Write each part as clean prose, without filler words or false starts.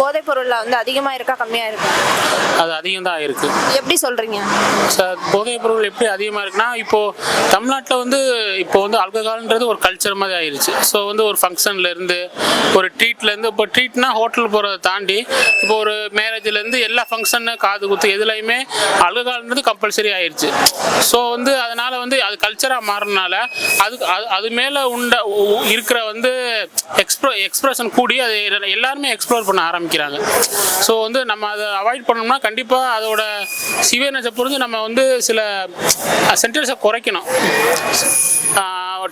போதைப் பொருள்ல வந்து அதிகமா இருக்கா கம்மியா இருக்கா? அது அதிகம் தான் ஆயிருக்கு. எப்படி சொல்றீங்க? சார், போதைப் பொருள் எப்படி அதிகமாக இருக்குன்னா, இப்போது தமிழ்நாட்டில் வந்து இப்போ வந்து ஆல்கஹால்ன்றது ஒரு கல்ச்சர் மாதிரி ஆயிடுச்சு. ஸோ வந்து ஒரு ஃபங்க்ஷன்லேருந்து ஒரு ட்ரீட்லேருந்து, இப்போ ட்ரீட்னா ஹோட்டல் போகிறத தாண்டி இப்போ ஒரு மேரேஜ்லேருந்து எல்லா ஃபங்க்ஷனு காது குத்து எதுலையுமே ஆல்கஹால்ன்றது கம்பல்சரி ஆயிடுச்சு. ஸோ வந்து அதனால் வந்து அது கல்ச்சராக மாறினால அது மேலே இருக்கிற வந்து எக்ஸ்பிரஷன் கூடி அது எல்லாருமே எக்ஸ்ப்ளோர் பண்ண ஆரம்பிக்கிறாங்க. ஸோ வந்து நம்ம அதை அவாய்ட் பண்ணோம்னா கண்டிப்பாக அதோட சிவியர்னஸை பொறுத்து நம்ம வந்து சில சென்டென்ஸை குறைக்கணும்,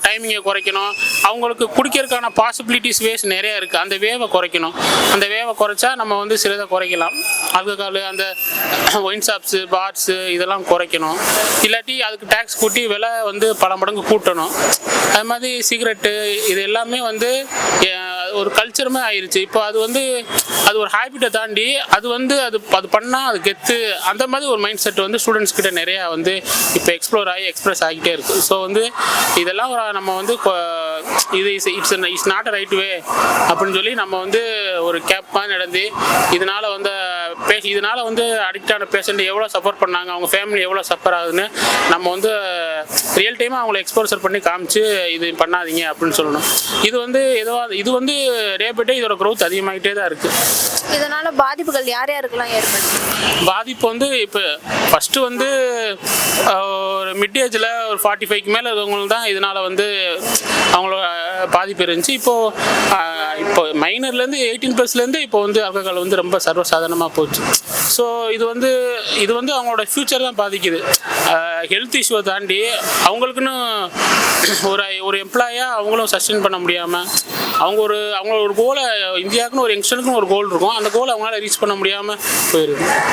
டைமிங்கை குறைக்கணும். அவங்களுக்கு குடிக்கிறதுக்கான பாசிபிலிட்டிஸ் வேஸ் நிறையா இருக்குது, அந்த வேவை குறைக்கணும். அந்த வேவை குறைச்சா நம்ம வந்து சிலதை குறைக்கலாம். ஆல்கஹால், அந்த ஒயின் ஷாப்ஸு, பார்ஸு இதெல்லாம் குறைக்கணும். இல்லாட்டி அதுக்கு டேக்ஸ் கூட்டி விலை வந்து பல மடங்கு கூட்டணும். அது மாதிரி சிகரெட்டு இது எல்லாமே வந்து ஒரு கல்ச்சருமே ஆயிடுச்சு. இப்போ அது வந்து அது ஒரு ஹேபிட்டை தாண்டி அது வந்து அது பண்ணால் அது கெத்து, அந்த மாதிரி ஒரு மைண்ட் செட் வந்து ஸ்டூடெண்ட்ஸ் கிட்ட நிறையா வந்து இப்போ எக்ஸ்ப்ளோர் ஆகி எக்ஸ்ப்ரெஸ் ஆகிட்டே இருக்குது. ஸோ வந்து இதெல்லாம் நம்ம வந்து இது it's not a right way அப்படின்னு சொல்லி நம்ம வந்து ஒரு கேப்பாக நடந்து இதனால் வந்து அடிக்டான பேஷண்ட் எவ்வளோ சஃபர் பண்ணாங்க, அவங்க ஃபேமிலி எவ்வளோ சஃபர் ஆகுதுன்னு நம்ம வந்து ரியல் டைமாக அவங்கள எக்ஸ்போசர் பண்ணி காமிச்சு இது பண்ணாதீங்க அப்படின்னு சொல்லணும். இது வந்து டே பை டே இதோட க்ரோத் அதிகமாகிட்டே தான் இருக்குது. இதனால பாதிப்புகள் யார் யாருக்கெல்லாம் ஏற்படுது? பாதிப்பு வந்து இப்போ ஃபஸ்ட்டு வந்து ஒரு மிட் ஏஜில் ஒரு 45க்கு மேலே இருக்கவங்களுக்கு தான் இதனால் வந்து அவங்களோட பாதிப்பு இருந்துச்சு. இப்போ மைனர்லேருந்து 18+லேருந்து இப்போ வந்து ஆல்கஹால் வந்து ரொம்ப சர்வசாதாரணமாக போச்சு. ஸோ இது வந்து அவங்களோட ஃப்யூச்சர் தான் பாதிக்குது. ஹெல்த் இஷ்யூவை தாண்டி அவங்களுக்குன்னு ஒரு எம்ப்ளாயாக அவங்களும் சஸ்டெயின் பண்ண முடியாமல் அவங்களோட ஒரு கோலை, இந்தியாவுக்குன்னு ஒரு யங்ஸ்டருக்குன்னு ஒரு கோல் இருக்கும், அந்த கோலை அவங்களால ரீச் பண்ண முடியாமல் போயிருக்கு.